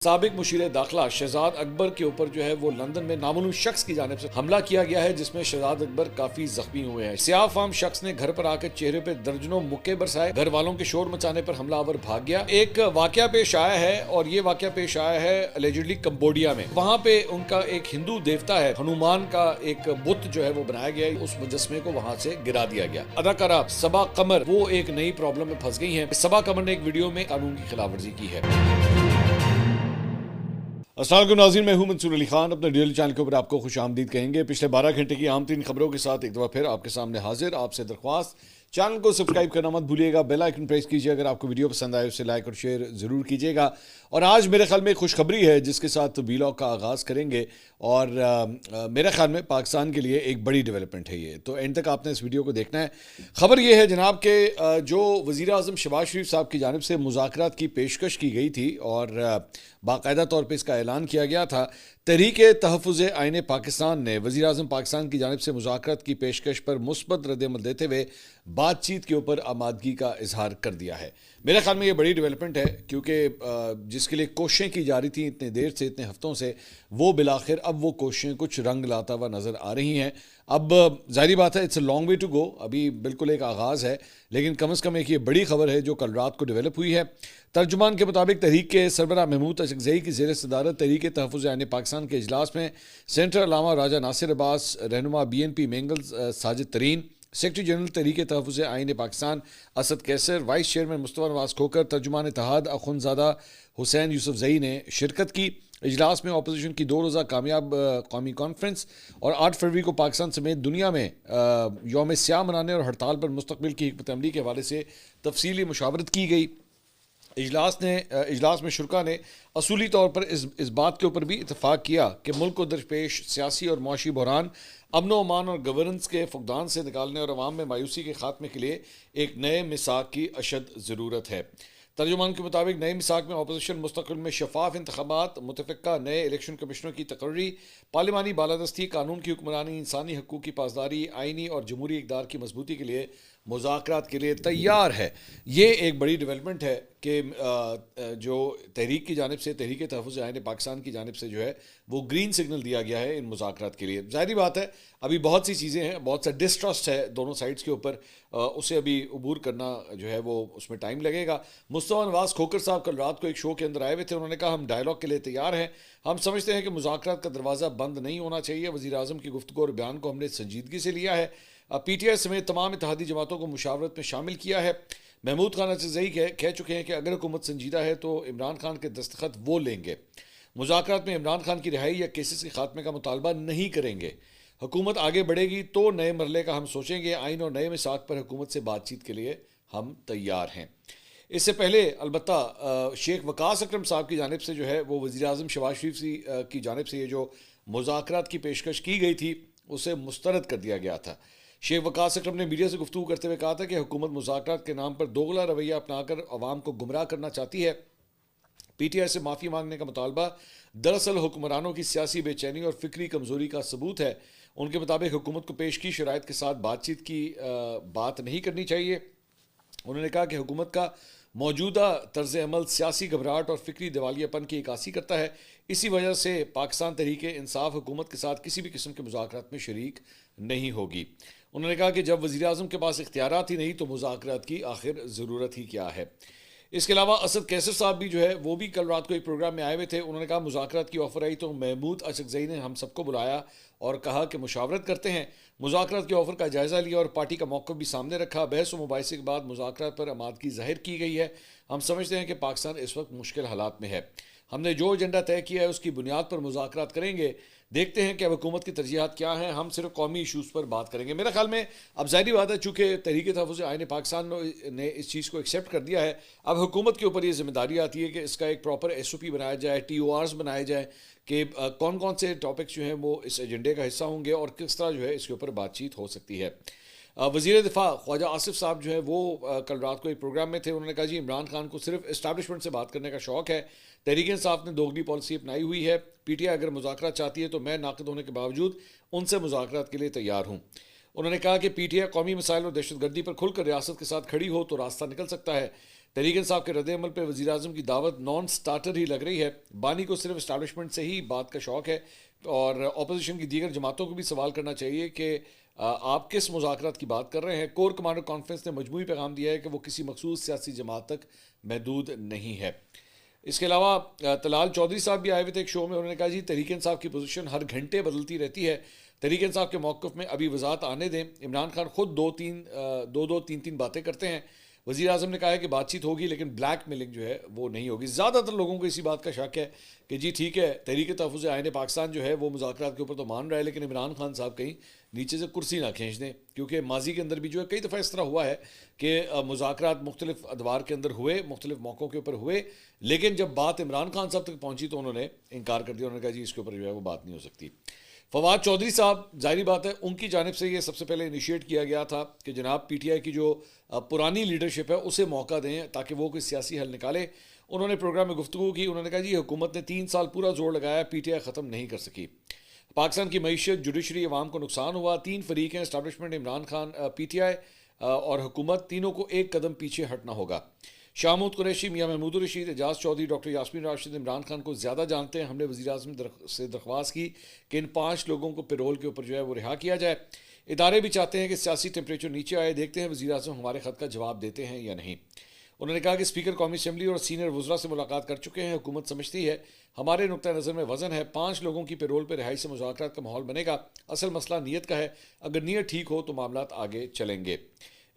سابق مشیر داخلہ شہزاد اکبر کے اوپر جو ہے وہ لندن میں نامعلوم شخص کی جانب سے حملہ کیا گیا ہے، جس میں شہزاد اکبر کافی زخمی ہوئے ہیں۔ سیاہ فام شخص نے گھر پر آ کر چہرے پہ درجنوں مکے برسائے، گھر والوں کے شور مچانے پر حملہ آور بھاگ گیا۔ ایک واقعہ پیش آیا ہے اور یہ واقعہ پیش آیا ہے الیجڈلی کمبوڈیا میں۔ وہاں پہ ان کا ایک ہندو دیوتا ہے، ہنومان کا ایک بت جو ہے وہ بنایا گیا، اس مجسمے کو وہاں سے گرا دیا گیا۔ اداکارہ صبا قمر وہ ایک نئی پرابلم میں پھنس گئی ہیں۔ صبا قمر نے ایک ویڈیو میں قانون کی خلاف ورزی کی ہے۔ السلام علیکم ناظرین، میں ہوں منصور علی خان، اپنے ڈیلی چینل کے اوپر آپ کو خوش آمدید کہیں گے۔ پچھلے 12 گھنٹے کی اہم ترین خبروں کے ساتھ ایک دفعہ پھر آپ کے سامنے حاضر۔ آپ سے درخواست، چینل کو سبسکرائب کرنا مت بھولیے گا، بیل آئیکن پریس کیجیے، اگر آپ کو ویڈیو پسند آئے اسے لائک اور شیئر ضرور کیجیے گا۔ اور آج میرے خیال میں ایک خوشخبری ہے جس کے ساتھ ویلاگ کا آغاز کریں گے، اور میرے خیال میں پاکستان کے لیے ایک بڑی ڈیولپمنٹ ہے یہ، تو اینڈ تک آپ نے اس ویڈیو کو دیکھنا ہے۔ خبر یہ ہے جناب کہ جو وزیر اعظم شہباز شریف صاحب کی جانب سے مذاکرات کی پیشکش کی گئی تھی اور باقاعدہ طور پہ اس کا اعلان کیا گیا تھا، تحریک تحفظ آئین پاکستان نے وزیر اعظم پاکستان کی جانب سے مذاکرات کی پیشکش پر مثبت رد عمل دیتے ہوئے بات چیت کے اوپر آمادگی کا اظہار کر دیا ہے۔ میرے خیال میں یہ بڑی ڈیولپمنٹ ہے، کیونکہ جس کے لیے کوششیں کی جا رہی تھیں اتنے دیر سے، اتنے ہفتوں سے، وہ بالآخر اب وہ کوششیں کچھ رنگ لاتا ہوا نظر آ رہی ہیں۔ اب ظاہری بات ہے، it's a long way to go, ابھی بالکل ایک آغاز ہے، لیکن کم از کم ایک یہ بڑی خبر ہے جو کل رات کو ڈیولپ ہوئی ہے۔ ترجمان کے مطابق تحریک کے سربراہ محمود اشرف کی زیر صدارت تحریک تحفظ آئین پاکستان کے اجلاس میں سینٹر علامہ راجہ ناصر عباس، رہنما BNP مینگل ساجد ترین، سیکرٹری جنرل تحریک تحفظ آئین پاکستان اسد کیسر، وائس چیئرمین مصطفیٰ نواز کھوکر، ترجمان اتحاد اخندزادہ حسین یوسف زئی نے شرکت کی۔ اجلاس میں اپوزیشن کی 2 روزہ کامیاب قومی کانفرنس اور 8 فروری کو پاکستان سمیت دنیا میں یوم سیاہ منانے اور ہڑتال پر مستقبل کی حکمت عملی کے حوالے سے تفصیلی مشاورت کی گئی۔ اجلاس میں شرکا نے اصولی طور پر اس بات کے اوپر بھی اتفاق کیا کہ ملک کو درپیش سیاسی اور معاشی بحران امن و امان اور گورننس کے فقدان سے نکالنے اور عوام میں مایوسی کے خاتمے کے لیے ایک نئے میثاق کی اشد ضرورت ہے۔ ترجمان کے مطابق نئے میثاق میں اپوزیشن مستقبل میں شفاف انتخابات، متفقہ نئے الیکشن کمشنروں کی تقرری، پارلیمانی بالادستی، قانون کی حکمرانی، انسانی حقوق کی پاسداری، آئینی اور جمہوری اقدار کی مضبوطی کے لیے مذاکرات کے لیے تیار ہے۔ یہ ایک بڑی ڈیولپمنٹ ہے کہ جو تحریک کی جانب سے، تحریک تحفظ آئین پاکستان کی جانب سے جو ہے وہ گرین سگنل دیا گیا ہے ان مذاکرات کے لیے۔ ظاہری بات ہے ابھی بہت سی چیزیں ہیں، بہت سا ڈسٹرسٹ ہے دونوں سائڈز کے اوپر، اسے ابھی عبور کرنا جو ہے وہ اس میں ٹائم لگے گا۔ مصطفیٰ نواز کھوکر صاحب کل رات کو ایک شو کے اندر آئے ہوئے تھے، انہوں نے کہا ہم ڈائلاگ کے لیے تیار ہیں، ہم سمجھتے ہیں کہ مذاکرات کا دروازہ بند نہیں ہونا چاہیے۔ وزیر اعظم کی گفتگو اور بیان کو ہم نے سنجیدگی سے لیا ہے، PTI سمیت تمام اتحادی جماعتوں کو مشاورت میں شامل کیا ہے۔ محمود خان اچرزئی کہہ چکے ہیں کہ اگر حکومت سنجیدہ ہے تو عمران خان کے دستخط وہ لیں گے، مذاکرات میں عمران خان کی رہائی یا کیسز کے خاتمے کا مطالبہ نہیں کریں گے۔ حکومت آگے بڑھے گی تو نئے مرحلے کا ہم سوچیں گے، آئین اور نئے میثاق پر حکومت سے بات چیت کے لیے ہم تیار ہیں۔ اس سے پہلے البتہ شیخ وقاص اکرم صاحب کی جانب سے جو ہے وہ وزیر اعظم شہباز شریف کی جانب سے یہ جو مذاکرات کی پیشکش کی گئی تھی اسے مسترد کر دیا گیا تھا۔ شیخ وقاص اکرم نے میڈیا سے گفتگو کرتے ہوئے کہا تھا کہ حکومت مذاکرات کے نام پر دوغلا رویہ اپنا کر عوام کو گمراہ کرنا چاہتی ہے۔ PTI سے معافی مانگنے کا مطالبہ دراصل حکمرانوں کی سیاسی بے چینی اور فکری کمزوری کا ثبوت ہے۔ ان کے مطابق حکومت کو پیش کی شرائط کے ساتھ بات چیت کی بات نہیں کرنی چاہیے۔ انہوں نے کہا کہ حکومت کا موجودہ طرز عمل سیاسی گھبراہٹ اور فکری دیوالیہ پن کی عکاسی کرتا ہے، اسی وجہ سے پاکستان تحریک انصاف حکومت کے ساتھ کسی بھی قسم کے مذاکرات میں شریک نہیں ہوگی۔ انہوں نے کہا کہ جب وزیر اعظم کے پاس اختیارات ہی نہیں تو مذاکرات کی آخر ضرورت ہی کیا ہے۔ اس کے علاوہ اسد کیسر صاحب بھی جو ہے وہ بھی کل رات کو ایک پروگرام میں آئے ہوئے تھے، انہوں نے کہا مذاکرات کی آفر آئی تو محمود اشرف نے ہم سب کو بلایا اور کہا کہ مشاورت کرتے ہیں۔ مذاکرات کے آفر کا جائزہ لیا اور پارٹی کا موقف بھی سامنے رکھا۔ بحث و مباحثے کے بعد مذاکرات پر آمادگی ظاہر کی گئی ہے۔ ہم سمجھتے ہیں کہ پاکستان اس وقت مشکل حالات میں ہے، ہم نے جو ایجنڈا طے کیا ہے اس کی بنیاد پر مذاکرات کریں گے، دیکھتے ہیں کہ اب حکومت کی ترجیحات کیا ہیں، ہم صرف قومی ایشوز پر بات کریں گے۔ میرے خیال میں اب ظاہری بات ہے چونکہ تحریک تحفظ آئین پاکستان نے اس چیز کو ایکسیپٹ کر دیا ہے، اب حکومت کے اوپر یہ ذمہ داری آتی ہے کہ اس کا ایک پراپر SOP بنایا جائے، TORs بنائے جائیں کہ کون کون سے ٹاپکس جو ہیں وہ اس ایجنڈے کا حصہ ہوں گے اور کس طرح جو ہے اس کے اوپر بات چیت ہو سکتی ہے۔ وزیر دفاع خواجہ آصف صاحب جو ہے وہ کل رات کو ایک پروگرام میں تھے، انہوں نے کہا جی عمران خان کو صرف اسٹیبلشمنٹ سے بات کرنے کا شوق ہے، تحریک انصاف نے دوگلی پالیسی اپنائی ہوئی ہے، PTI اگر مذاکرات چاہتی ہے تو میں ناقد ہونے کے باوجود ان سے مذاکرات کے لیے تیار ہوں۔ انہوں نے کہا کہ PTI قومی مسائل اور دہشت گردی پر کھل کر ریاست کے ساتھ کھڑی ہو تو راستہ نکل سکتا ہے۔ تحریک انصاف کے رد عمل پہ وزیر اعظم کی دعوت نان سٹارٹر ہی لگ رہی ہے. بانی کو صرف اسٹیبلشمنٹ سے ہی بات کا شوق ہے اور اپوزیشن کی دیگر جماعتوں کو بھی سوال کرنا چاہیے کہ آپ کس مذاکرات کی بات کر رہے ہیں. کور کمانڈر کانفرنس نے مجموعی پیغام دیا ہے کہ وہ کسی مخصوص سیاسی جماعت تک محدود نہیں ہے. اس کے علاوہ طلال چودھری صاحب بھی آئے ہوئے تھے ایک شو میں. انہوں نے کہا جی تحریک انصاف کی پوزیشن ہر گھنٹے بدلتی رہتی ہے, تحریک انصاف کے موقف میں ابھی وضاحت آنے دیں. عمران خان خود دو تین باتیں کرتے ہیں. وزیر اعظم نے کہا ہے کہ بات چیت ہوگی لیکن بلیک میلنگ جو ہے وہ نہیں ہوگی. زیادہ تر لوگوں کو اسی بات کا شک ہے کہ جی ٹھیک ہے تحریک تحفظ آئین پاکستان جو ہے وہ مذاکرات کے اوپر تو مان رہا ہے, لیکن عمران خان صاحب کہیں نیچے سے کرسی نہ کھینچ دیں, کیونکہ ماضی کے اندر بھی جو ہے کئی دفعہ اس طرح ہوا ہے کہ مذاکرات مختلف ادوار کے اندر ہوئے, مختلف موقعوں کے اوپر ہوئے, لیکن جب بات عمران خان صاحب تک پہنچی تو انہوں نے انکار کر دیا. انہوں نے کہا جی اس کے اوپر جو ہے وہ بات نہیں ہو سکتی. فواد چودھری صاحب ظاہری بات ہے ان کی جانب سے یہ سب سے پہلے انیشیٹ کیا گیا تھا کہ جناب پی ٹی آئی کی جو پرانی لیڈرشپ ہے اسے موقع دیں تاکہ وہ کوئی سیاسی حل نکالے. انہوں نے پروگرام میں گفتگو کی. انہوں نے کہا جی حکومت نے 3 سال پورا زور لگایا, پی ٹی آئی ختم نہیں کر سکی. پاکستان کی معیشت, جوڈیشری, عوام کو نقصان ہوا. 3 فریق ہیں, establishment, Imran Khan, P T I اور حکومت, تینوں کو ایک قدم پیچھے ہٹنا ہوگا. شاہ محمود قریشی, میاں محمود الرشید, اعجاز چودھری, ڈاکٹر یاسمین راشد عمران خان کو زیادہ جانتے ہیں. ہم نے وزیر اعظم سے درخواست کی کہ ان 5 لوگوں کو پیرول کے اوپر جو ہے وہ رہا کیا جائے. ادارے بھی چاہتے ہیں کہ سیاسی ٹیمپریچر نیچے آئے. دیکھتے ہیں وزیر اعظم ہمارے خط کا جواب دیتے ہیں یا نہیں. انہوں نے کہا کہ اسپیکر قومی اسمبلی اور سینئر وزراء سے ملاقات کر چکے ہیں. حکومت سمجھتی ہے ہمارے نقطہ نظر میں وزن ہے. 5 لوگوں کی پیرول پہ رہائی سے مذاکرات کا ماحول بنے گا. اصل مسئلہ نیت کا ہے. اگر نیت ٹھیک ہو تو معاملات آگے چلیں گے.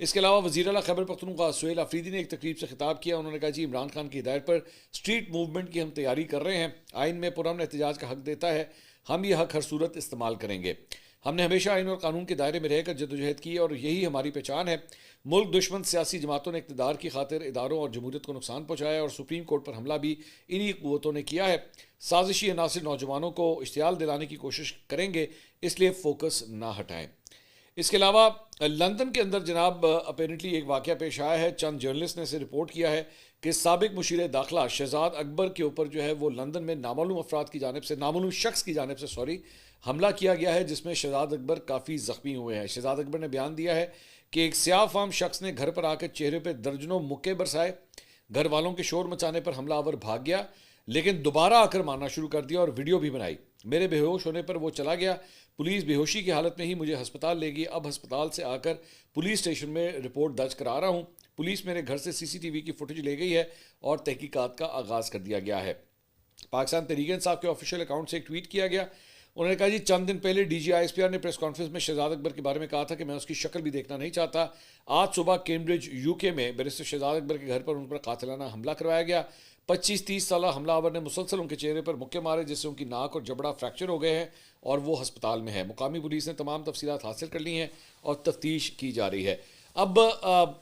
اس کے علاوہ وزیر اعلیٰ خیبر پختونخوا سہیل آفریدی نے ایک تقریب سے خطاب کیا. انہوں نے کہا جی عمران خان کی ہدایت پر اسٹریٹ موومنٹ کی ہم تیاری کر رہے ہیں. آئین میں پرامن احتجاج کا حق دیتا ہے. ہم یہ حق ہر صورت استعمال کریں گے. ہم نے ہمیشہ آئین اور قانون کے دائرے میں رہ کر جدوجہد کی اور یہی ہماری پہچان ہے. ملک دشمن سیاسی جماعتوں نے اقتدار کی خاطر اداروں اور جمہوریت کو نقصان پہنچایا اور سپریم کورٹ پر حملہ بھی انہی قوتوں نے کیا ہے. سازشی عناصر نوجوانوں کو اشتعال دلانے کی کوشش کریں گے, اس لیے فوکس نہ ہٹائیں. اس کے علاوہ لندن کے اندر جناب اپیرنٹلی ایک واقعہ پیش آیا ہے. چند جرنلسٹ نے اسے رپورٹ کیا ہے کہ سابق مشیر داخلہ شہزاد اکبر کے اوپر جو ہے وہ لندن میں نامعلوم افراد کی جانب سے, نامعلوم شخص کی جانب سے حملہ کیا گیا ہے, جس میں شہزاد اکبر کافی زخمی ہوئے ہیں. شہزاد اکبر نے بیان دیا ہے کہ ایک سیاہ فام شخص نے گھر پر آ کر چہرے پہ درجنوں مکے برسائے. گھر والوں کے شور مچانے پر حملہ آور بھاگ گیا, لیکن دوبارہ آ کر مارنا شروع کر دیا اور ویڈیو بھی بنائی. میرے بے ہوش ہونے پر وہ چلا گیا. پولیس بے ہوشی کی حالت میں ہی مجھے ہسپتال لے گئی. اب ہسپتال سے آ کر پولیس اسٹیشن میں رپورٹ درج کرا رہا ہوں. پولیس میرے گھر سے سی ٹی وی کی فوٹیج لے گئی ہے اور تحقیقات کا آغاز کر دیا گیا ہے. پاکستان تحریک انصاف کے آفیشیل اکاؤنٹ سے ایک ٹویٹ کیا گیا. انہوں نے کہا جی چند دن پہلے D G I S P R نے پریس کانفرنس میں شہزاد اکبر کے بارے میں کہا تھا کہ میں اس کی شکل بھی دیکھنا نہیں چاہتا. آج صبح کیمبرج یو کے میں بیرسٹر شہزاد اکبر کے گھر پر ان پر قاتلانہ حملہ کروایا گیا. 25-30 سالہ حملہ آور نے مسلسل ان کے چہرے پر مکے مارے, جس سے ان کی ناک اور جبڑا فریکچر ہو گئے ہیں اور وہ ہسپتال میں ہے. مقامی پولیس نے تمام تفصیلات حاصل کر لی ہیں اور تفتیش کی جا رہی ہے. اب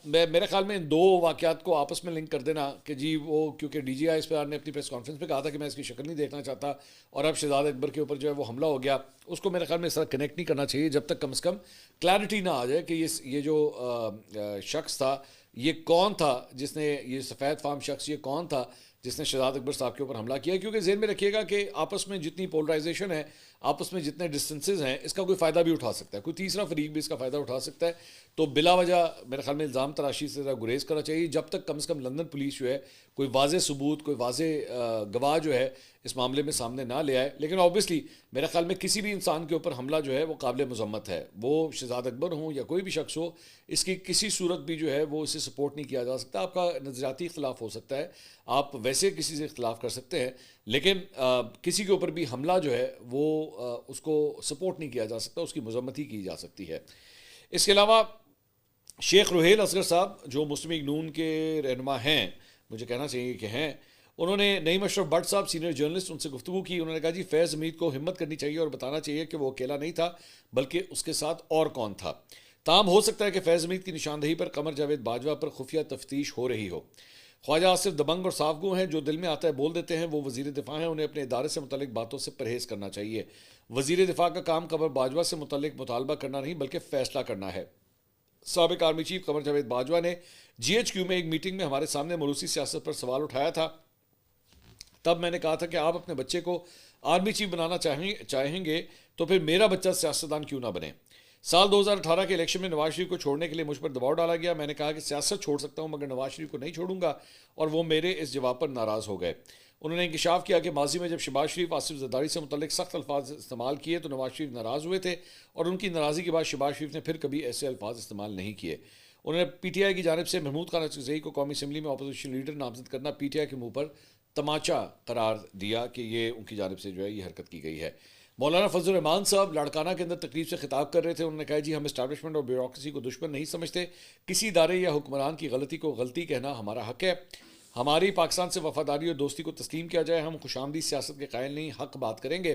میرے خیال میں ان 2 واقعات کو آپس میں لنک کر دینا کہ جی وہ کیونکہ D G I S P R نے اپنی پریس کانفرنس میں کہا تھا کہ میں اس کی شکل نہیں دیکھنا چاہتا اور اب شہزاد اکبر کے اوپر جو ہے وہ حملہ ہو گیا, اس کو میرے خیال میں اس طرح کنیکٹ نہیں کرنا چاہیے جب تک کم از کم کلیئرٹی نہ آ جائے کہ یہ جو شخص تھا یہ کون تھا, جس نے یہ سفید فام شخص یہ کون تھا جس نے شہزاد اکبر صاحب کے اوپر حملہ کیا. کیونکہ ذہن میں رکھیے گا کہ آپس میں جتنی پولرائزیشن ہے, آپس میں جتنے ڈسٹنسز ہیں, اس کا کوئی فائدہ بھی اٹھا سکتا ہے, کوئی تیسرا فریق بھی اس کا فائدہ اٹھا سکتا ہے. تو بلا وجہ میرے خیال میں الزام تراشی سے گریز کرنا چاہیے جب تک کم از کم لندن پولیس جو ہے کوئی واضح ثبوت, کوئی واضح گواہ جو ہے اس معاملے میں سامنے نہ لے آئے. لیکن آبویسلی میرے خیال میں کسی بھی انسان کے اوپر حملہ جو ہے وہ قابل مذمت ہے, وہ شہزاد اکبر ہوں یا کوئی بھی شخص ہو, اس کی کسی صورت بھی جو ہے وہ اسے سپورٹ نہیں کیا جا سکتا. آپ کا نظریاتی اختلاف ہو سکتا ہے, آپ ویسے کسی سے اختلاف کر سکتے ہیں, لیکن کسی کے اوپر بھی حملہ جو ہے وہ اس کو سپورٹ نہیں کیا جا سکتا, اس کی مذمت ہی کی جا سکتی ہے. اس کے علاوہ شیخ رحیل اصغر صاحب جو مسلم لیگ نون کے رہنما ہیں, مجھے کہنا چاہیے کہ ہیں, انہوں نے نعیم اشرف بٹ صاحب سینئر جرنلسٹ ان سے گفتگو کی. انہوں نے کہا جی فیض حمید کو ہمت کرنی چاہیے اور بتانا چاہیے کہ وہ اکیلا نہیں تھا بلکہ اس کے ساتھ اور کون تھا. تاہم ہو سکتا ہے کہ فیض حمید کی نشاندہی پر قمر جاوید باجوہ پر خفیہ تفتیش ہو رہی ہو. خواجہ آصف دبنگ اور صاف گو ہیں, جو دل میں آتا ہے بول دیتے ہیں. وہ وزیر دفاع ہیں, انہیں اپنے ادارے سے متعلق باتوں سے پرہیز کرنا چاہیے. وزیر دفاع کا کام قمر باجوہ سے متعلق مطالبہ کرنا نہیں بلکہ فیصلہ کرنا ہے. سابق آرمی چیف قمر جاوید باجوہ نے جی ایچ کیو میں ایک میٹنگ میں ہمارے سامنے ملوثی سیاست پر سوال اٹھایا تھا. تب میں نے کہا تھا کہ آپ اپنے بچے کو آرمی چیف بنانا چاہیں گے تو پھر میرا بچہ سیاستدان کیوں نہ بنے. سال 2018 کے الیکشن میں نواز شریف کو چھوڑنے کے لیے مجھ پر دباؤ ڈالا گیا. میں نے کہا کہ سیاست چھوڑ سکتا ہوں مگر نواز شریف کو نہیں چھوڑوں گا, اور وہ میرے اس جواب پر ناراض ہو گئے. انہوں نے انکشاف کیا کہ ماضی میں جب شہباز شریف آصف زرداری سے متعلق سخت الفاظ استعمال کیے تو نواز شریف ناراض ہوئے تھے, اور ان کی ناراضی کے بعد شہباز شریف نے پھر کبھی ایسے الفاظ استعمال نہیں کیے. انہوں نے پی ٹی آئی کی جانب سے محمود خان اچکزئی کو قومی اسمبلی میں اپوزیشن لیڈر نامزد کرنا پی ٹی آئی کے منہ پر تماچا قرار دیا کہ یہ ان کی جانب سے جو ہے یہ حرکت کی گئی ہے. مولانا فضل الرحمان صاحب لاڑکانہ کے اندر تقریب سے خطاب کر رہے تھے. انہوں نے کہا جی ہم اسٹیبلشمنٹ اور بیوروکریسی کو دشمن نہیں سمجھتے, کسی ادارے یا حکمران کی غلطی کو غلطی کہنا ہمارا حق ہے. ہماری پاکستان سے وفاداری اور دوستی کو تسلیم کیا جائے, ہم خوش آمدید سیاست کے قائل نہیں, حق بات کریں گے.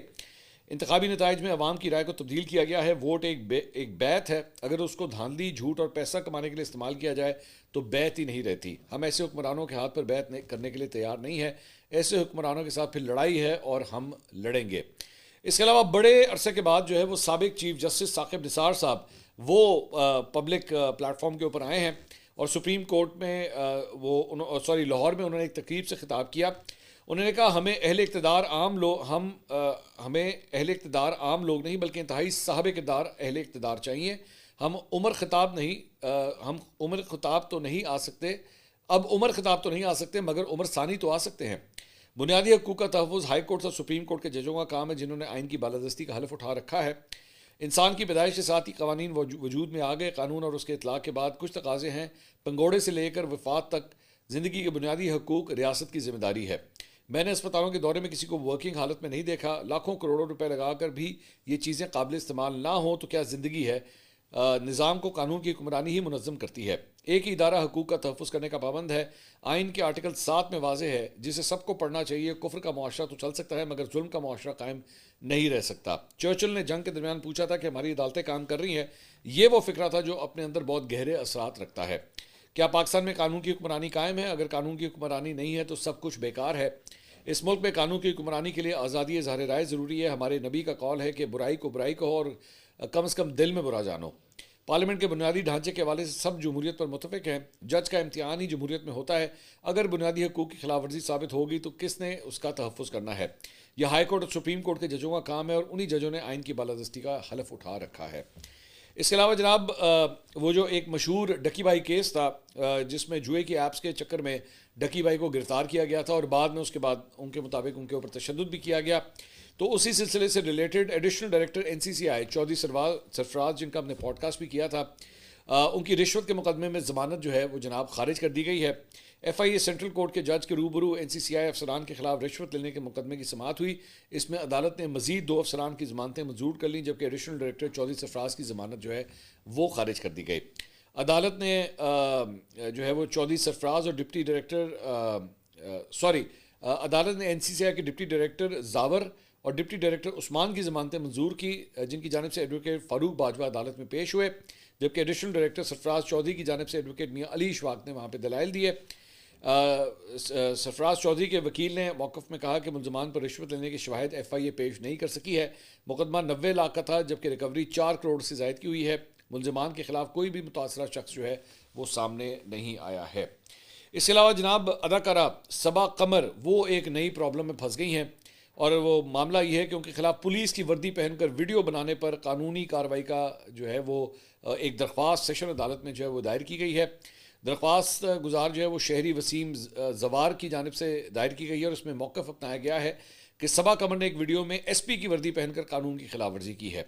انتخابی نتائج میں عوام کی رائے کو تبدیل کیا گیا ہے. ووٹ ایک بیعت ہے, اگر اس کو دھاندلی, جھوٹ اور پیسہ کمانے کے لیے استعمال کیا جائے تو بیعت ہی نہیں رہتی. ہم ایسے حکمرانوں کے ہاتھ پر بیعت کرنے کے لیے تیار نہیں ہے. ایسے حکمرانوں کے ساتھ پھر لڑائی ہے اور ہم لڑیں گے. اس کے علاوہ بڑے عرصے کے بعد جو ہے وہ سابق چیف جسٹس ثاقب نثار صاحب وہ پبلک پلیٹ فارم کے اوپر آئے ہیں, اور سپریم کورٹ میں لاہور میں انہوں نے ایک تقریب سے خطاب کیا. انہوں نے کہا ہمیں اہل اقتدار عام لوگ نہیں بلکہ انتہائی صاحب کردار اہل اقتدار چاہیے. ہم عمر خطاب تو نہیں آ سکتے مگر عمر ثانی تو آ سکتے ہیں. بنیادی حقوق کا تحفظ ہائی کورٹ اور سپریم کورٹ کے ججوں کا کام ہے, جنہوں نے آئین کی بالادستی کا حلف اٹھا رکھا ہے. انسان کی پیدائش کے ساتھ ہی قوانین وجود میں آ گئے. قانون اور اس کے اطلاق کے بعد کچھ تقاضے ہیں. پنگوڑے سے لے کر وفات تک زندگی کے بنیادی حقوق ریاست کی ذمہ داری ہے. میں نے اسپتالوں کے دورے میں کسی کو ورکنگ حالت میں نہیں دیکھا. لاکھوں کروڑوں روپے لگا کر بھی یہ چیزیں قابل استعمال نہ ہوں تو کیا زندگی ہے. نظام کو قانون کی حکمرانی ہی منظم کرتی ہے. ایک ہی ادارہ حقوق کا تحفظ کرنے کا پابند ہے. آئین کے آرٹیکل 7 میں واضح ہے, جسے سب کو پڑھنا چاہیے. کفر کا معاشرہ تو چل سکتا ہے مگر ظلم کا معاشرہ قائم نہیں رہ سکتا. چرچل نے جنگ کے درمیان پوچھا تھا کہ ہماری عدالتیں کام کر رہی ہیں. یہ وہ فکرہ تھا جو اپنے اندر بہت گہرے اثرات رکھتا ہے. کیا پاکستان میں قانون کی حکمرانی قائم ہے؟ اگر قانون کی حکمرانی نہیں ہے تو سب کچھ بیکار ہے. اس ملک میں قانون کی حکمرانی کے لیے آزادی اظہار رائے ضروری ہے. ہمارے نبی کا قول ہے کہ برائی کو برائی کہو اور کم از کم دل میں برا جانو. پارلیمنٹ کے بنیادی ڈھانچے کے حوالے سے سب جمہوریت پر متفق ہیں. جج کا امتحان ہی جمہوریت میں ہوتا ہے. اگر بنیادی حقوق کی خلاف ورزی ثابت ہوگی تو کس نے اس کا تحفظ کرنا ہے؟ یہ ہائی کورٹ اور سپریم کورٹ کے ججوں کا کام ہے, اور انہی ججوں نے آئین کی بالادستی کا حلف اٹھا رکھا ہے. اس کے علاوہ جناب وہ جو ایک مشہور ڈکی بھائی کیس تھا, جس میں جوئے کی ایپس کے چکر میں ڈکی بھائی کو گرفتار کیا گیا تھا, اور بعد میں اس کے بعد ان کے مطابق ان کے اوپر تشدد بھی کیا گیا. تو اسی سلسلے سے related additional director NCCI Chaudhry Sarfraz, جن کا ہم نے پوڈ کاسٹ بھی کیا تھا, ان کی رشوت کے مقدمے میں ضمانت جو ہے وہ جناب خارج کر دی گئی ہے. FIA سینٹرل کورٹ کے جج کے روبرو NCCI افسران کے خلاف رشوت لینے کے مقدمے کی سماعت ہوئی. اس میں عدالت نے مزید 2 افسران کی ضمانتیں منظور کر لیں, جبکہ ایڈیشنل ڈائریکٹر چودھری سرفراز کی ضمانت جو ہے وہ خارج کر دی گئی. عدالت نے جو ہے وہ چودھری سرفراز اور ڈپٹی ڈائریکٹر عدالت نے NCCI کے ڈپٹی ڈائریکٹر زاور اور ڈپٹی ڈائریکٹر عثمان کی ضمانتیں منظور کی, جن کی جانب سے ایڈوکیٹ فاروق باجوہ عدالت میں پیش ہوئے, جبکہ ایڈیشنل ڈائریکٹر سرفراز چودھری کی جانب سے ایڈوکیٹ میاں علی اشفاق نے وہاں پہ دلائل دیے. سرفراز چودھری کے وکیل نے موقف میں کہا کہ ملزمان پر رشوت لینے کے شواہد FIA پیش نہیں کر سکی ہے. مقدمہ 90 لاکھ کا تھا, جبکہ ریکوری 4 کروڑ سے زائد کی ہوئی ہے. ملزمان کے خلاف کوئی بھی متاثرہ شخص جو ہے وہ سامنے نہیں آیا ہے. اس کے علاوہ جناب اداکارہ صبا قمر وہ ایک نئی پرابلم میں پھنس گئی ہیں, اور وہ معاملہ یہ ہے کہ ان کے خلاف پولیس کی وردی پہن کر ویڈیو بنانے پر قانونی کارروائی کا جو ہے وہ ایک درخواست سیشن عدالت میں جو ہے وہ دائر کی گئی ہے. درخواست گزار جو ہے وہ شہری وسیم زوار کی جانب سے دائر کی گئی ہے, اور اس میں موقف اپنایا گیا ہے کہ صبا قمر نے ایک ویڈیو میں SP کی وردی پہن کر قانون کی خلاف ورزی کی ہے.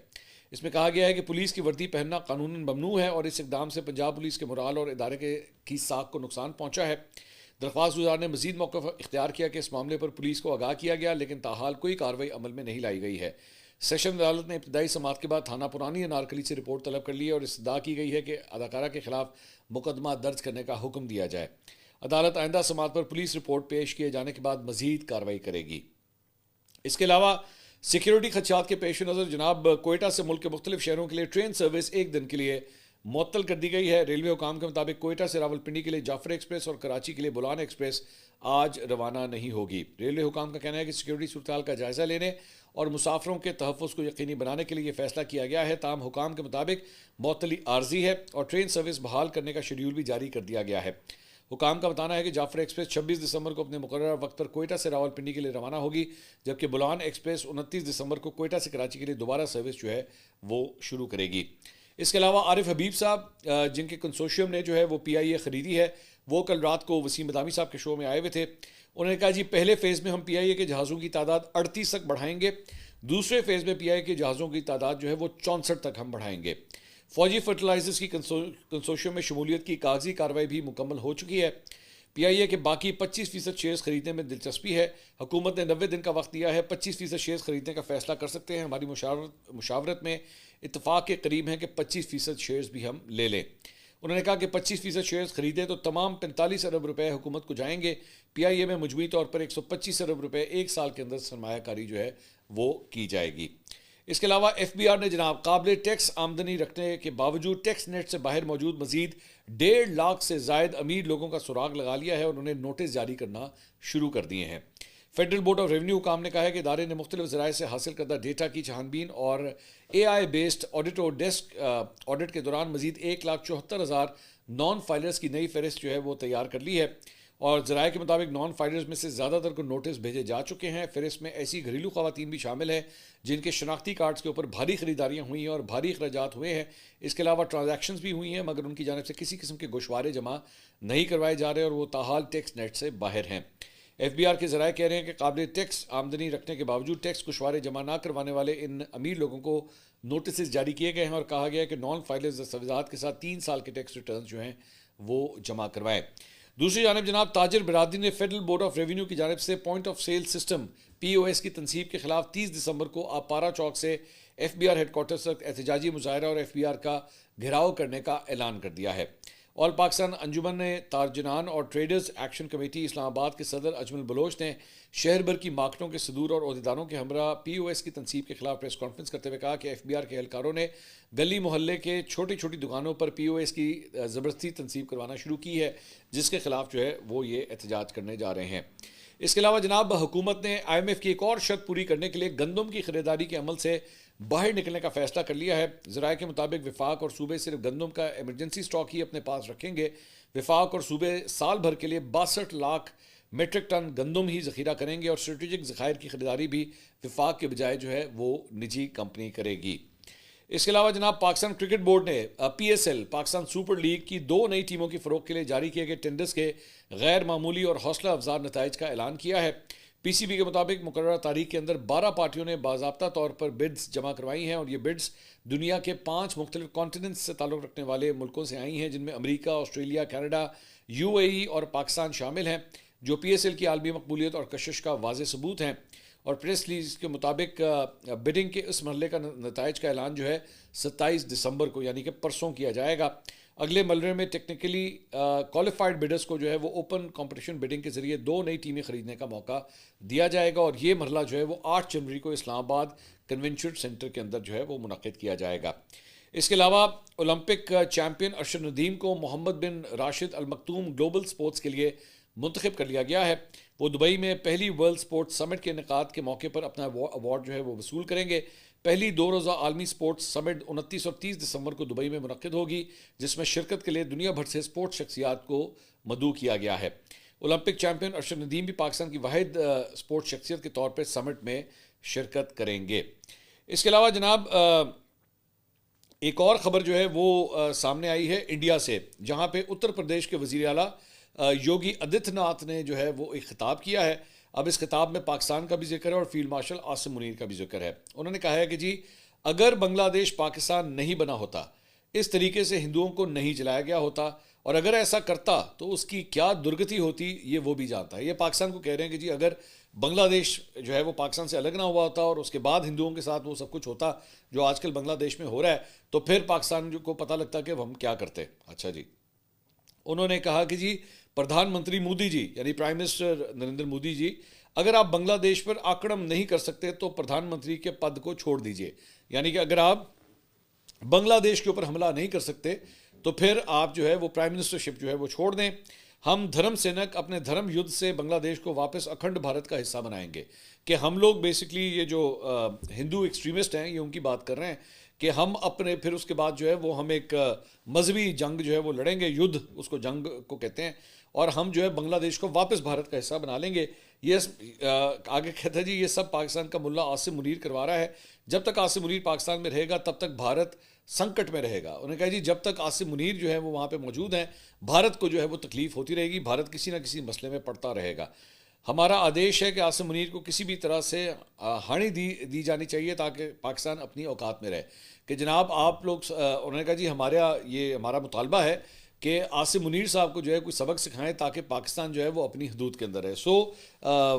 اس میں کہا گیا ہے کہ پولیس کی وردی پہننا قانوناً ممنوع ہے, اور اس اقدام سے پنجاب پولیس کے مورال اور ادارے کی ساکھ کو نقصان پہنچا ہے. درخواست گزار نے مزید موقف اختیار کیا کہ اس معاملے پر پولیس کو آگاہ کیا گیا, لیکن تاحال کوئی کارروائی عمل میں نہیں لائی گئی ہے. سیشن عدالت نے ابتدائی سماعت کے بعد تھانہ پرانی انارکلی سے رپورٹ طلب کر لی ہے, اور استدعا کی گئی ہے کہ اداکارہ کے خلاف مقدمہ درج کرنے کا حکم دیا جائے. عدالت آئندہ سماعت پر پولیس رپورٹ پیش کیے جانے کے بعد مزید کارروائی کرے گی. اس کے علاوہ سیکیورٹی خدشات کے پیش نظر جناب کوئٹہ سے ملک کے مختلف شہروں کے لیے ٹرین سروس ایک دن کے لیے معطل کر دی گئی ہے. ریلوے حکام کے مطابق کوئٹہ سے راولپنڈی کے لیے جعفر ایکسپریس اور کراچی کے لیے بولان ایکسپریس آج روانہ نہیں ہوگی. ریلوے حکام کا کہنا ہے کہ سیکیورٹی صورتحال کا جائزہ لینے اور مسافروں کے تحفظ کو یقینی بنانے کے لیے یہ فیصلہ کیا گیا ہے. تاہم حکام کے مطابق معطلی عارضی ہے, اور ٹرین سروس بحال کرنے کا شیڈیول بھی جاری کر دیا گیا ہے. حکام کا بتانا ہے کہ جعفر ایکسپریس 26 دسمبر کو اپنے مقررہ وقت پر کوئٹہ سے راولپنڈی کے لیے روانہ ہوگی, جبکہ بولان ایکسپریس 29 دسمبر کو کوئٹہ سے کراچی کے لیے دوبارہ سروس جو ہے وہ شروع کرے گی. اس کے علاوہ عارف حبیب صاحب جن کے کنسورشیم نے جو ہے وہ PIA خریدی ہے، وہ کل رات کو وسیم مدامی صاحب کے شو میں آئے ہوئے تھے. انہوں نے کہا جی پہلے فیز میں ہم PIA کے جہازوں کی تعداد 38 تک بڑھائیں گے، دوسرے فیز میں PIA کے جہازوں کی تعداد جو ہے وہ 64 تک ہم بڑھائیں گے. فوجی فرٹیلائزرز کی کنسورشیم میں شمولیت کی کاغذی کارروائی بھی مکمل ہو چکی ہے. PIA کے باقی 25% شیئرز خریدنے میں دلچسپی ہے. حکومت نے 90 دن کا وقت دیا ہے، 25% شیئرز خریدنے کا فیصلہ کر سکتے ہیں. ہماری مشاورت میں اتفاق کے قریب ہیں کہ 25% شیئرز بھی ہم لے لیں. انہوں نے کہا کہ 25% شیئرز خریدیں تو تمام 45 ارب روپے حکومت کو جائیں گے. PIA میں مجموعی طور پر 125 ارب روپے ایک سال کے اندر سرمایہ کاری جو ہے وہ کی جائے گی. اس کے علاوہ FBR نے جناب قابل ٹیکس آمدنی رکھنے کے باوجود ٹیکس نیٹ سے باہر موجود مزید 1.5 لاکھ سے زائد امیر لوگوں کا سراغ لگا لیا ہے اور انہیں نوٹس جاری کرنا شروع کر دیے ہیں. فیڈرل بورڈ آف ریونیو حکام نے کہا ہے کہ ادارے نے مختلف ذرائع سے حاصل کردہ ڈیٹا کی چھانبین اور AI بیسڈ آڈٹ اور ڈیسک آڈٹ کے دوران مزید 1,74,000 نان فائلرز کی نئی فہرست جو ہے وہ تیار کر لی ہے. اور ذرائع کے مطابق نان فائلرز میں سے زیادہ تر کو نوٹس بھیجے جا چکے ہیں. فہرست میں ایسی گھریلو خواتین بھی شامل ہیں جن کے شناختی کارڈز کے اوپر بھاری خریداریاں ہوئی ہیں اور بھاری اخراجات ہوئے ہیں. اس کے علاوہ ٹرانزیکشنز بھی ہوئی ہیں مگر ان کی جانب سے کسی قسم کے گوشوارے جمع نہیں کروائے جا رہے اور وہ تاحال ٹیکس نیٹ سے باہر ہیں. FBR کے ذرائع کہہ رہے ہیں کہ قابل ٹیکس آمدنی رکھنے کے باوجود ٹیکس گوشوارے جمع نہ کروانے والے ان امیر لوگوں کو نوٹسز جاری کیے گئے ہیں اور کہا گیا ہے کہ نان فائلرز دستاویزات کے ساتھ 3 سال کے ٹیکس ریٹرنز جو ہیں وہ جمع کروائیں. دوسری جانب جناب تاجر برادری نے فیڈرل بورڈ آف ریونیو کی جانب سے point of sale system POS کی تنصیب کے خلاف 30 دسمبر کو آپارا چوک سے FBR ہیڈ کوارٹرز تک احتجاجی مظاہرہ اور FBR کا گھیراؤ کرنے کا اعلان کر دیا ہے. آل پاکستان انجمن تاجران اور ٹریڈرز ایکشن کمیٹی اسلام آباد کے صدر اجمل بلوچ نے شہر بھر کی مارکیٹوں کے صدور اور عہدیداروں کے ہمراہ POS کی تنصیب کے خلاف پریس کانفرنس کرتے ہوئے کہا کہ FBR کے اہلکاروں نے گلی محلے کے چھوٹی چھوٹی دکانوں پر POS کی زبردستی تنصیب کروانا شروع کی ہے جس کے خلاف جو ہے وہ یہ احتجاج کرنے جا رہے ہیں. اس کے علاوہ جناب حکومت نے IMF کی ایک اور شرط پوری کرنے کے لیے گندم کی خریداری کے عمل سے باہر نکلنے کا فیصلہ کر لیا ہے. ذرائع کے مطابق وفاق اور صوبے صرف گندم کا ایمرجنسی سٹاک ہی اپنے پاس رکھیں گے. وفاق اور صوبے سال بھر کے لیے 62 لاکھ میٹرک ٹن گندم ہی ذخیرہ کریں گے اور اسٹریٹجک ذخائر کی خریداری بھی وفاق کے بجائے جو ہے وہ نجی کمپنی کرے گی. اس کے علاوہ جناب پاکستان کرکٹ بورڈ نے PSL پاکستان سپر لیگ کی 2 نئی ٹیموں کی فروغ کے لیے جاری کیے گئے ٹینڈرز کے غیر معمولی اور حوصلہ افزا نتائج کا اعلان کیا ہے. PCB کے مطابق مقررہ تاریخ کے اندر 12 پارٹیوں نے باضابطہ طور پر بڈز جمع کروائی ہیں اور یہ بڈز دنیا کے 5 مختلف کانٹیننٹس سے تعلق رکھنے والے ملکوں سے آئی ہیں جن میں امریکہ، آسٹریلیا، کینیڈا، UAE اور پاکستان شامل ہیں جو PSL کی عالمی مقبولیت اور کشش کا واضح ثبوت ہیں. اور پریس ریلیز کے مطابق بڈنگ کے اس مرحلے کا نتائج کا اعلان جو ہے 27 دسمبر کو یعنی کہ پرسوں کیا جائے گا. اگلے مرحلے میں ٹیکنیکلی کوالیفائڈ بڈرز کو جو ہے وہ اوپن کمپٹیشن بڈنگ کے ذریعے 2 نئی ٹیمیں خریدنے کا موقع دیا جائے گا اور یہ مرحلہ جو ہے وہ 8 جنوری کو اسلام آباد کنونشن سینٹر کے اندر جو ہے وہ منعقد کیا جائے گا. اس کے علاوہ اولمپک چیمپئن ارشد ندیم کو محمد بن راشد المکتوم گلوبل سپورٹس کے لیے منتخب کر لیا گیا ہے. وہ دبئی میں پہلی ورلڈ سپورٹس سمٹ کے انعقاد کے موقع پر اپنا ایوارڈ جو ہے وہ وصول کریں گے. پہلی 2 روزہ عالمی سپورٹس سمٹ 29 اور 30 دسمبر کو دبئی میں منعقد ہوگی جس میں شرکت کے لیے دنیا بھر سے سپورٹس شخصیات کو مدعو کیا گیا ہے. اولمپک چیمپئن ارشد ندیم بھی پاکستان کی واحد سپورٹس شخصیت کے طور پر سمٹ میں شرکت کریں گے. اس کے علاوہ جناب ایک اور خبر جو ہے وہ سامنے آئی ہے انڈیا سے جہاں پہ اتر پردیش کے وزیر اعلیٰ یوگی آدتیہ ناتھ نے جو ہے وہ ایک خطاب کیا ہے. اب اس خطاب میں پاکستان کا بھی ذکر ہے اور فیلڈ مارشل عاصم منیر کا بھی ذکر ہے. انہوں نے کہا ہے کہ جی اگر بنگلہ دیش پاکستان نہیں بنا ہوتا، اس طریقے سے ہندوؤں کو نہیں جلایا گیا ہوتا اور اگر ایسا کرتا تو اس کی کیا درگتی ہوتی یہ وہ بھی جانتا ہے. یہ پاکستان کو کہہ رہے ہیں کہ جی اگر بنگلہ دیش جو ہے وہ پاکستان سے الگ نہ ہوا ہوتا اور اس کے بعد ہندوؤں کے ساتھ وہ سب کچھ ہوتا جو آج کل بنگلہ دیش میں ہو رہا ہے تو پھر پاکستان کو پتہ لگتا کہ ہم کیا کرتے. اچھا جی، انہوں نے کہا کہ جی پردھان منتری مودی جی یعنی پرائم منسٹر نریندر مودی جی اگر آپ بنگلہ دیش پر آکڑم نہیں کر سکتے تو پردھان منتری کے پد کو چھوڑ دیجئے. یعنی کہ اگر آپ بنگلہ دیش کے اوپر حملہ نہیں کر سکتے تو پھر آپ جو ہے وہ پرائم منسٹرشپ جو ہے وہ چھوڑ دیں. ہم دھرم سینک اپنے دھرم یدھ سے بنگلہ دیش کو واپس اکھنڈ بھارت کا حصہ بنائیں گے. کہ ہم لوگ بیسکلی یہ جو ہندو ایکسٹریمسٹ ہیں یہ ان کی بات کر رہے ہیں کہ ہم اپنے پھر اس کے بعد جو ہے وہ ہم ایک مذہبی جنگ جو ہے وہ لڑیں گے، یدھ اس کو جنگ کو کہتے ہیں، اور ہم جو ہے بنگلہ دیش کو واپس بھارت کا حصہ بنا لیں گے. آگے کہتا ہے جی یہ سب پاکستان کا ملا عاصم منیر کروا رہا ہے. جب تک عاصم منیر پاکستان میں رہے گا تب تک بھارت سنکٹ میں رہے گا. انہوں نے کہا جی جب تک عاصم منیر جو ہے وہ وہاں پہ موجود ہیں بھارت کو جو ہے وہ تکلیف ہوتی رہے گی, بھارت کسی نہ کسی مسئلے میں پڑتا رہے گا. ہمارا آدیش ہے کہ عاصم منیر کو کسی بھی طرح سے ہانی دی جانی چاہیے تاکہ پاکستان اپنی اوقات میں رہے. کہ جناب آپ لوگ, انہوں نے کہا جی ہمارا مطالبہ ہے کہ عاصم منیر صاحب کو جو ہے کوئی سبق سکھائیں تاکہ پاکستان جو ہے وہ اپنی حدود کے اندر ہے.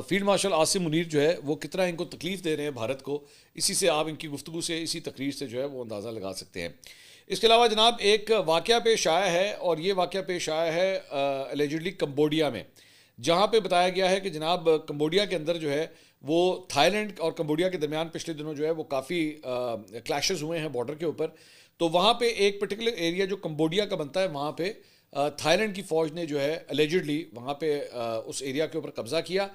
فیلڈ مارشل عاصم منیر جو ہے وہ کتنا ان کو تکلیف دے رہے ہیں بھارت کو, اسی سے آپ ان کی گفتگو سے, اسی تقریر سے جو ہے وہ اندازہ لگا سکتے ہیں. اس کے علاوہ جناب ایک واقعہ پیش آیا ہے, اور یہ واقعہ پیش آیا ہے الیجڈلی کمبوڈیا میں, جہاں پہ بتایا گیا ہے کہ جناب کمبوڈیا کے اندر جو ہے وہ تھائی لینڈ اور کمبوڈیا کے درمیان پچھلے دنوں جو ہے وہ کافی کلیشز ہوئے ہیں بارڈر کے اوپر. تو وہاں پہ ایک پرٹیکولر ایریا جو کمبوڈیا کا بنتا ہے وہاں پہ تھائی لینڈ کی فوج نے جو ہے الیجڈلی وہاں پہ اس ایریا کے اوپر قبضہ کیا.